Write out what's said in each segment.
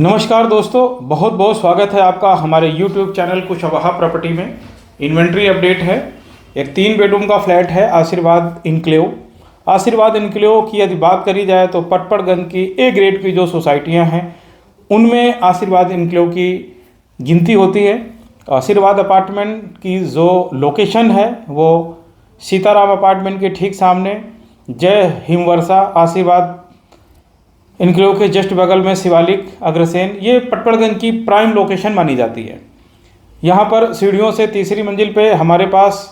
नमस्कार दोस्तों, बहुत बहुत स्वागत है आपका हमारे YouTube चैनल कुशवाहा प्रॉपर्टी में। इन्वेंट्री अपडेट है। एक 3 बेडरूम का फ्लैट है आशीर्वाद इनक्लेव। आशीर्वाद इनक्लेव की यदि बात करी जाए तो पटपड़गंज की ए ग्रेड की जो सोसाइटियां हैं उनमें आशीर्वाद इनक्लेव की गिनती होती है। आशीर्वाद अपार्टमेंट की जो लोकेशन है वो सीताराम अपार्टमेंट के ठीक सामने जय हिमवर्षा आशीर्वाद इनक्लेव के जस्ट बगल में शिवालिक अग्रसेन, ये पटपड़गंज की प्राइम लोकेशन मानी जाती है। यहाँ पर सीढ़ियों से तीसरी मंजिल पे हमारे पास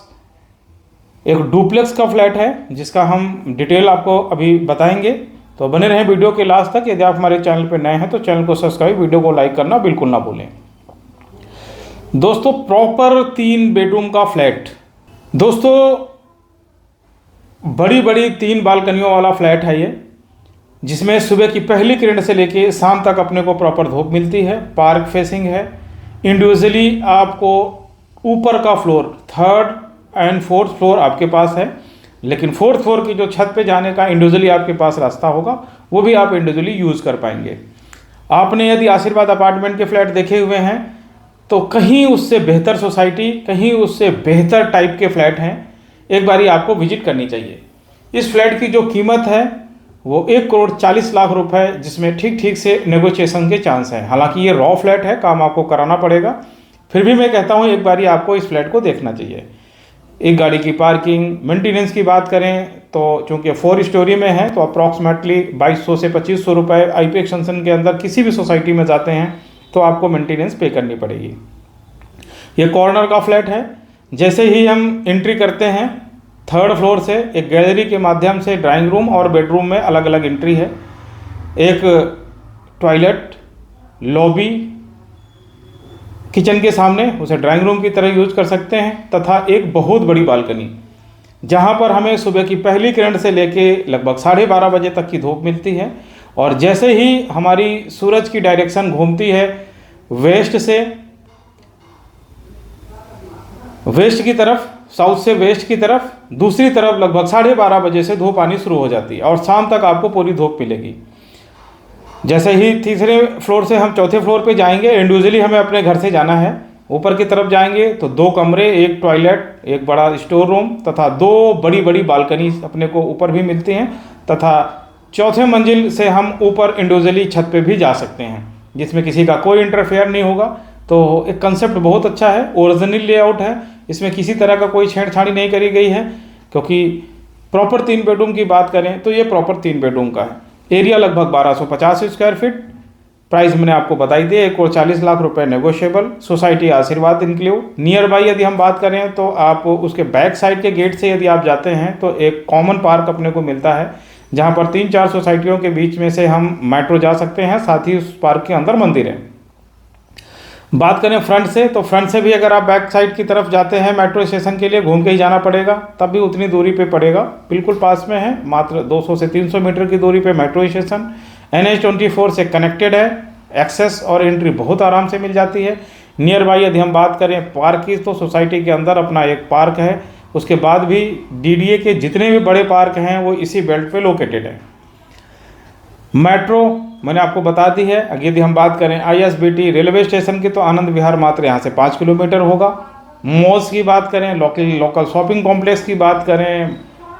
एक डुप्लेक्स का फ्लैट है जिसका हम डिटेल आपको अभी बताएंगे, तो बने रहें वीडियो के लास्ट तक। यदि आप हमारे चैनल पर नए हैं तो चैनल को सब्सक्राइब, वीडियो को लाइक करना बिल्कुल ना भूलें। दोस्तों, प्रॉपर 3 बेडरूम का फ्लैट, दोस्तों बड़ी बड़ी 3 बालकनियों वाला फ्लैट है ये, जिसमें सुबह की पहली किरण से लेके शाम तक अपने को प्रॉपर धूप मिलती है। पार्क फेसिंग है। इंडिविजुअली आपको ऊपर का floor 3rd and 4th floor आपके पास है, लेकिन 4th फ्लोर की जो छत पे जाने का इंडिविजुअली आपके पास रास्ता होगा, वो भी आप इंडिविजुअली यूज़ कर पाएंगे। आपने यदि आशीर्वाद अपार्टमेंट के फ्लैट देखे हुए हैं तो कहीं उससे बेहतर सोसाइटी, कहीं उससे बेहतर टाइप के फ्लैट हैं, एक बारी आपको विजिट करनी चाहिए। इस फ्लैट की जो कीमत है वो 1,40,00,000 रुपए, जिसमें ठीक ठीक से नेगोशिएशन के चांस हैं। हालांकि ये रॉ फ्लैट है, काम आपको कराना पड़ेगा, फिर भी मैं कहता हूँ एक बारी आपको इस फ्लैट को देखना चाहिए। एक गाड़ी की पार्किंग, मेंटेनेंस की बात करें तो चूँकि 4 स्टोरी में है तो अप्रॉक्सीमेटली 2200 से 2500 रुपये IP एक्सटेंशन के अंदर किसी भी सोसाइटी में जाते हैं तो आपको मेंटेनेंस पे करनी पड़ेगी। ये कॉर्नर का फ्लैट है। जैसे ही हम एंट्री करते हैं 3rd फ्लोर से एक गैलरी के माध्यम से ड्राइंग रूम और बेडरूम में अलग अलग एंट्री है। एक टॉयलेट, लॉबी, किचन के सामने, उसे ड्राइंग रूम की तरह यूज कर सकते हैं, तथा एक बहुत बड़ी बालकनी जहां पर हमें सुबह की पहली किरण से लेके लगभग 12:30 बजे तक की धूप मिलती है। और जैसे ही हमारी सूरज की डायरेक्शन घूमती है वेस्ट की तरफ, साउथ से वेस्ट की तरफ, दूसरी तरफ लगभग 12:30 बजे से धूप आनी शुरू हो जाती है और शाम तक आपको पूरी धूप मिलेगी। जैसे ही तीसरे फ्लोर से हम 4थे फ्लोर पे जाएंगे, इंडिविजुअली हमें अपने घर से जाना है, ऊपर की तरफ जाएंगे तो 2 कमरे, एक टॉयलेट, एक बड़ा स्टोर रूम तथा 2 बड़ी बड़ी बालकनी अपने को ऊपर भी मिलती हैं, तथा 4थे मंजिल से हम ऊपर इंडिविजुअली छत पे भी जा सकते हैं, जिसमें किसी का कोई इंटरफेयर नहीं होगा। तो एक कंसेप्ट बहुत अच्छा है, ओरिजिनल लेआउट है, इसमें किसी तरह का कोई छेड़छाड़ी नहीं करी गई है, क्योंकि प्रॉपर 3 बेडरूम की बात करें तो ये प्रॉपर 3 बेडरूम का है। एरिया लगभग 1250 स्क्वायर फीट। प्राइस मैंने आपको बताई दी, 1,40,00,000 रुपये नेगोशिएबल। सोसाइटी आशीर्वाद इनक्लेव। नियर बाई यदि हम बात करें तो आप उसके बैक साइड के गेट से यदि आप जाते हैं तो एक कॉमन पार्क अपने को मिलता है, जहाँ पर 3-4 सोसाइटियों के बीच में से हम मेट्रो जा सकते हैं, साथ ही उस पार्क के अंदर मंदिर है। बात करें फ्रंट से, तो फ्रंट से भी अगर आप बैक साइड की तरफ जाते हैं मेट्रो स्टेशन के लिए, घूम के ही जाना पड़ेगा, तब भी उतनी दूरी पे पड़ेगा, बिल्कुल पास में है, मात्र 200 से 300 मीटर की दूरी पे मेट्रो स्टेशन। NH24 से कनेक्टेड है, एक्सेस और एंट्री बहुत आराम से मिल जाती है। नियर बाई यदि हम बात करें पार्क की, तो सोसाइटी के अंदर अपना एक पार्क है, उसके बाद भी DDA के जितने भी बड़े पार्क हैं वो इसी बेल्ट पे लोकेटेड है। मेट्रो मैंने आपको बता दी है। अगर यदि हम बात करें ISBT रेलवे स्टेशन की, तो आनंद विहार मात्र यहाँ से 5 किलोमीटर होगा। मॉल्स की बात करें, लोकल शॉपिंग कॉम्प्लेक्स की बात करें,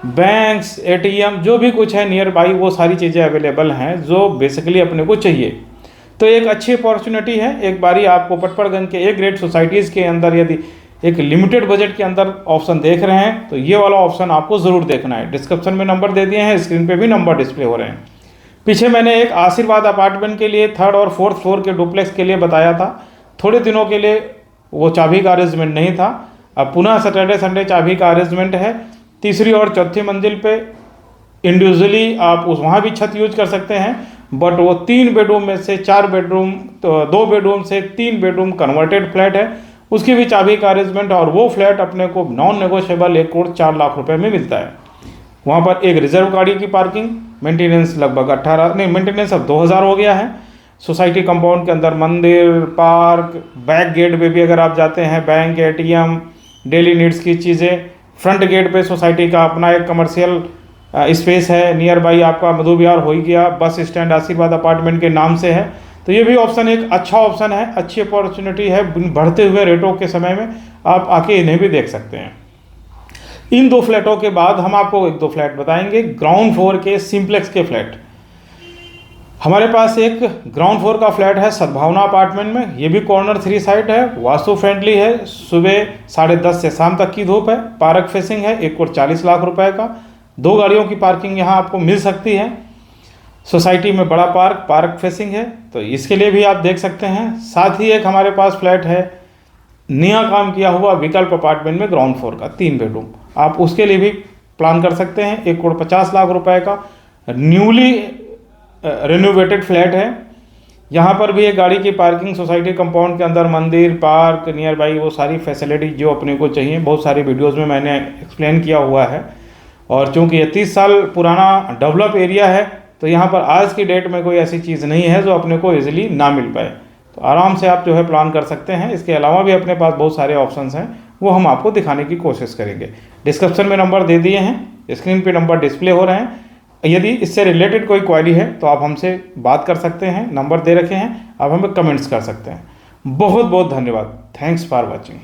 बैंक्स, ATM, जो भी कुछ है नियर बाई, वो सारी चीज़ें अवेलेबल हैं जो बेसिकली अपने को चाहिए। तो एक अच्छी अपॉर्चुनिटी है। एक बारी आपको पटपड़गंज के A ग्रेड सोसाइटीज़ के अंदर यदि एक लिमिटेड बजट के अंदर ऑप्शन देख रहे हैं तो ये वाला ऑप्शन आपको ज़रूर देखना है। डिस्क्रिप्शन में नंबर दे दिए हैं, स्क्रीन पर भी नंबर डिस्प्ले हो रहे हैं। पीछे मैंने एक आशीर्वाद अपार्टमेंट के लिए 3rd और 4th फ्लोर के डुप्लेक्स के लिए बताया था। थोड़े दिनों के लिए वो चाबी का अरेंजमेंट नहीं था, अब पुनः सैटरडे संडे चाबी का अरेंजमेंट है। तीसरी और चौथी मंजिल पे इंडिविजुअली आप वहाँ भी छत यूज कर सकते हैं, बट वो 3 बेडरूम में से 4 बेडरूम, तो 2 बेडरूम से 3 बेडरूम कन्वर्टेड फ्लैट है, उसकी भी चाबी का अरेंजमेंट, और वो फ्लैट अपने को नॉन नेगोशिएबल 1,04,00,000 रुपये में मिलता है। वहाँ पर एक रिजर्व गाड़ी की पार्किंग, मेंटेनेंस लगभग 18 नहीं, मेंटेनेंस अब 2000 हो गया है। सोसाइटी कंपाउंड के अंदर मंदिर, पार्क, बैक गेट पे भी अगर आप जाते हैं, बैंक, ATM, डेली नीड्स की चीज़ें। फ्रंट गेट पे सोसाइटी का अपना एक कमर्शियल स्पेस है। नियर बाई आपका मधु विहार हो ही गया, बस स्टैंड आशीर्वाद अपार्टमेंट के नाम से है, तो ये भी ऑप्शन एक अच्छा ऑप्शन है, अच्छी अपॉर्चुनिटी है, बढ़ते हुए रेटों के समय में आप आके इन्हें भी देख सकते हैं। इन 2 फ्लैटों के बाद हम आपको 1-2 फ्लैट बताएंगे ग्राउंड फ्लोर के सिंप्लेक्स के फ्लैट। हमारे पास एक ग्राउंड फ्लोर का फ्लैट है सद्भावना अपार्टमेंट में। ये भी कॉर्नर 3 साइट है, वास्तु फ्रेंडली है, सुबह 10:30 से शाम तक की धूप है, पार्क फेसिंग है, 1 करोड़ 40 लाख रुपए का। 2 गाड़ियों की पार्किंग यहाँ आपको मिल सकती है। सोसाइटी में बड़ा पार्क फेसिंग है, तो इसके लिए भी आप देख सकते हैं। साथ ही एक हमारे पास फ्लैट है नया काम किया हुआ विकल्प अपार्टमेंट में ग्राउंड फ्लोर का 3 बेडरूम, आप उसके लिए भी प्लान कर सकते हैं। 1 करोड़ 50 लाख रुपए का न्यूली रेनोवेटेड फ्लैट है। यहाँ पर भी एक गाड़ी की पार्किंग, सोसाइटी कंपाउंड के अंदर मंदिर, पार्क, नियर बाई वो सारी फैसिलिटी जो अपने को चाहिए, बहुत सारी वीडियोस में मैंने एक्सप्लेन किया हुआ है। और चूँकि ये 30 साल पुराना डेवलप एरिया है, तो यहाँ पर आज की डेट में कोई ऐसी चीज़ नहीं है जो अपने को ईजिली ना मिल पाए, तो आराम से आप जो है प्लान कर सकते हैं। इसके अलावा भी अपने पास बहुत सारे ऑप्शंस हैं, वो हम आपको दिखाने की कोशिश करेंगे। डिस्क्रिप्शन में नंबर दे दिए हैं, स्क्रीन पे नंबर डिस्प्ले हो रहे हैं। यदि इससे रिलेटेड कोई क्वेरी है तो आप हमसे बात कर सकते हैं, नंबर दे रखे हैं, आप हमें कमेंट्स कर सकते हैं। बहुत बहुत धन्यवाद। Thanks for watching.